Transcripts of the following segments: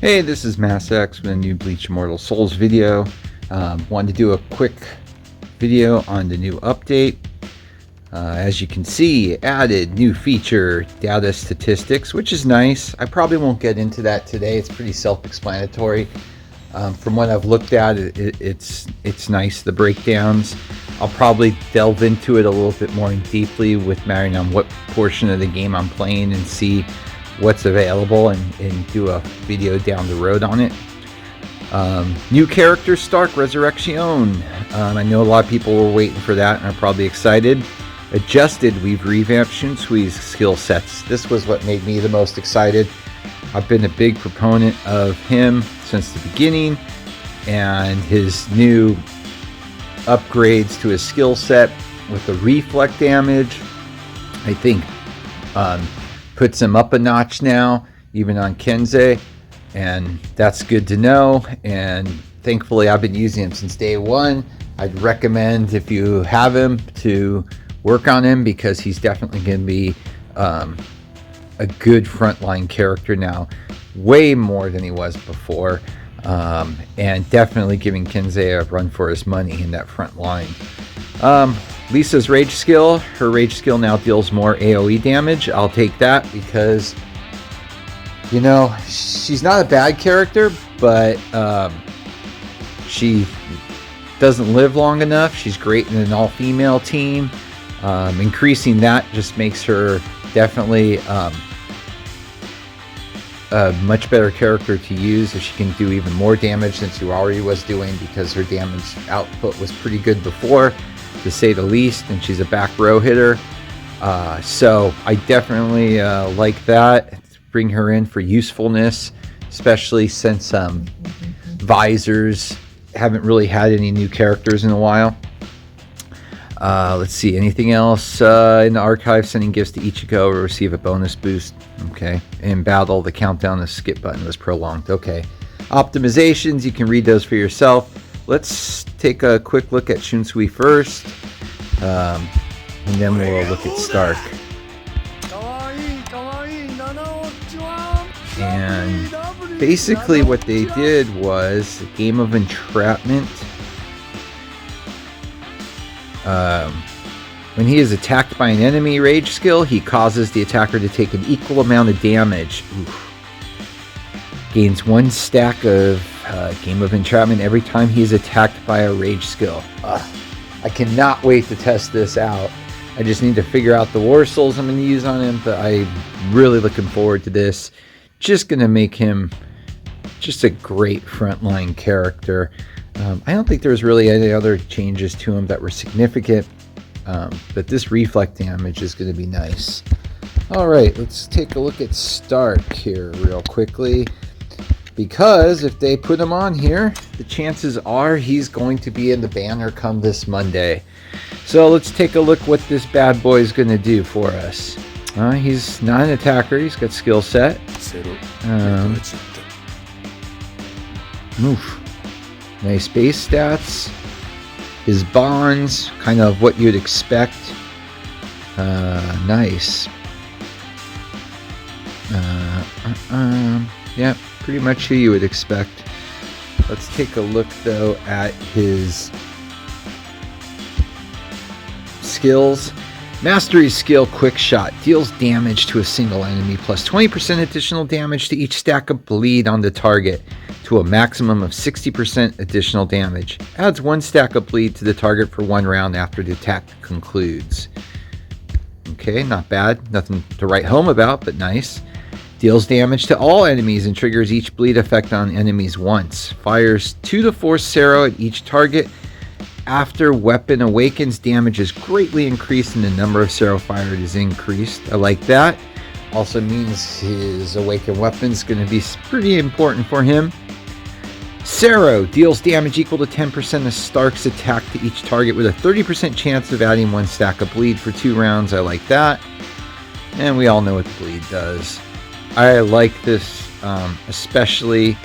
Hey, this is MassX with a new Bleach Immortal Souls video. Wanted to do a quick video on the new update. As you can see, added new feature, data statistics, which is nice. I probably won't get into that today. It's pretty self-explanatory. From what I've looked at, it's nice, the breakdowns. I'll probably delve into it a little bit more deeply with mattering on what portion of the game I'm playing and see what's available and do a video down the road on it. New character, Stark Resurrection. I know a lot of people were waiting for that and are probably excited. Adjusted, we've revamped Shunsui's skill sets. This was what made me the most excited. I've been a big proponent of him since the beginning, and his new upgrades to his skill set with the reflect damage, I think puts him up a notch now, even on Kensei, and that's good to know. And thankfully I've been using him since day one. I'd recommend, if you have him, to work on him, because he's definitely going to be a good frontline character now, way more than he was before, and definitely giving Kensei a run for his money in that front line. Lisa's rage skill, her rage skill now deals more AoE damage. I'll take that because, you know, she's not a bad character, but she doesn't live long enough. She's great in an all-female team. Increasing that just makes her definitely a much better character to use, if she can do even more damage than she already was doing, because her damage output was pretty good before, to say the least, and she's a back row hitter. So I definitely like that. Bring her in for usefulness, especially since Visors haven't really had any new characters in a while. Let's see, anything else in the archive? Sending gifts to Ichigo will receive a bonus boost. Okay. In battle, the countdown, the skip button was prolonged. Okay. Optimizations, you can read those for yourself. Let's take a quick look at Shunsui first, and then we'll look at Stark. And basically what they did was a game of entrapment. When he is attacked by an enemy rage skill, he causes the attacker to take an equal amount of damage. Oof. Gains 1 stack of Game of Entrapment every time he is attacked by a rage skill. I cannot wait to test this out. I just need to figure out the war souls I'm going to use on him, but I'm really looking forward to this. Just going to make him just a great frontline character. I don't think there's really any other changes to him that were significant, but this reflect damage is going to be nice. Alright, let's take a look at Stark here real quickly, because if they put him on here, the chances are he's going to be in the banner come this Monday. So let's take a look what this bad boy is going to do for us. He's not an attacker, he's got skill set. Nice base stats. His bonds, kind of what you'd expect. Nice. Yeah, pretty much who you would expect. Let's take a look though at his skills. Mastery skill, quick shot, deals damage to a single enemy plus 20% additional damage to each stack of bleed on the target, to a maximum of 60% additional damage. Adds 1 stack of bleed to the target for 1 round after the attack concludes. Okay, not bad. Nothing to write home about, but nice. Deals damage to all enemies and triggers each bleed effect on enemies once. Fires 2 to 4 Sero at each target. After weapon awakens, damage is greatly increased and the number of Sero fired is increased. I like that. Also means his awakened weapon is going to be pretty important for him. Sero deals damage equal to 10% of Stark's attack to each target, with a 30% chance of adding 1 stack of bleed for 2 rounds. I like that. And we all know what the bleed does. I like this, especially,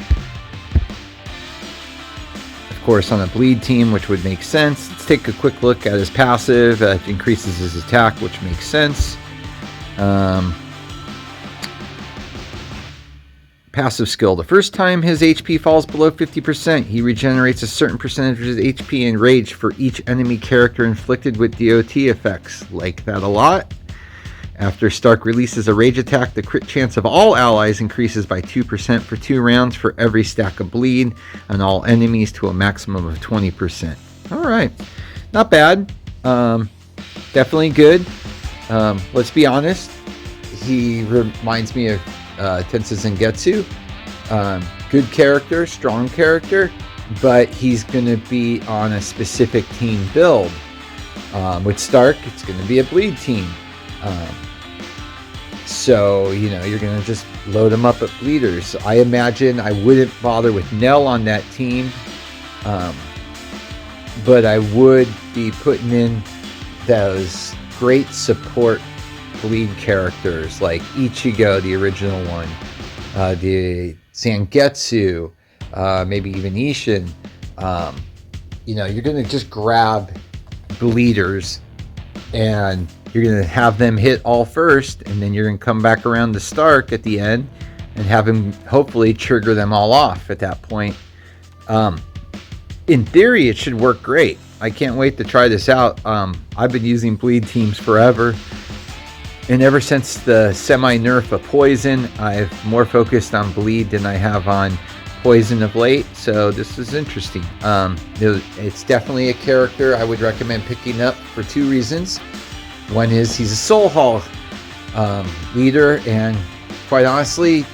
of course, on a bleed team, which would make sense. Let's take a quick look at his passive. It increases his attack, which makes sense. passive skill. The first time his HP falls below 50%, he regenerates a certain percentage of his HP and rage for each enemy character inflicted with DOT effects. Like that a lot. After Stark releases a rage attack, the crit chance of all allies increases by 2% for 2 rounds for every stack of bleed, and all enemies to a maximum of 20%. Alright, not bad. Definitely good. Let's be honest, he reminds me of Tensa Zangetsu. Good character, strong character, but he's going to be on a specific team build. With Stark, it's going to be a bleed team. So, you know, you're going to just load them up at bleeders. I imagine I wouldn't bother with Nell on that team. But I would be putting in those great support bleed characters like Ichigo, the original one, the Zangetsu, maybe even Ishin. You know, you're going to just grab bleeders and you're going to have them hit all first, and then you're going to come back around to Stark at the end and have him hopefully trigger them all off at that point. In theory, it should work great. I can't wait to try this out. I've been using bleed teams forever, and ever since the semi-nerf of poison, I've more focused on bleed than I have on poison of late, so this is interesting. It's definitely a character I would recommend picking up for 2 reasons. One is he's a soul haul leader, and quite honestly,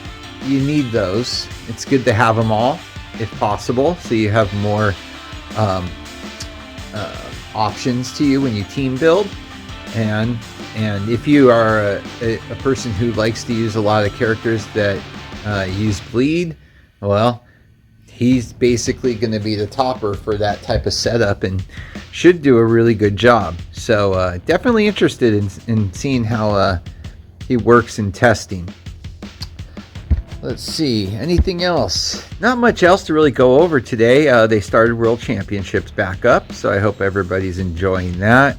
you need those. It's good to have them all if possible, so you have more options to you when you team build. And if you are a person who likes to use a lot of characters that use bleed, well, he's basically going to be the topper for that type of setup and should do a really good job. So definitely interested in seeing how he works in testing. Let's see, anything else? Not much else to really go over today. They started World Championships back up, so I hope everybody's enjoying that.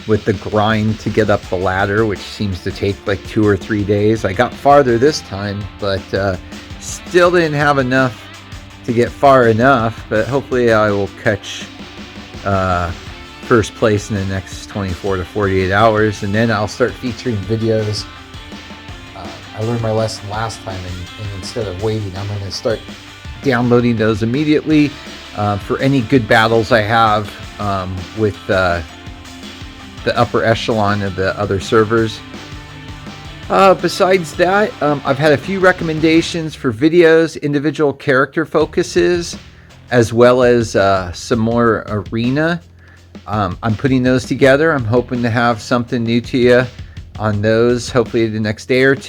With the grind to get up the ladder, which seems to take like 2 or 3 days. I got farther this time, but still didn't have enough to get far enough, but hopefully I will catch first place in the next 24 to 48 hours, and then I'll start featuring videos. I learned my lesson last time, and instead of waiting, I'm going to start downloading those immediately for any good battles I have with the upper echelon of the other servers. Besides that, I've had a few recommendations for videos, individual character focuses, as well as some more arena. I'm putting those together. I'm hoping to have something new to you on those hopefully the next day or two.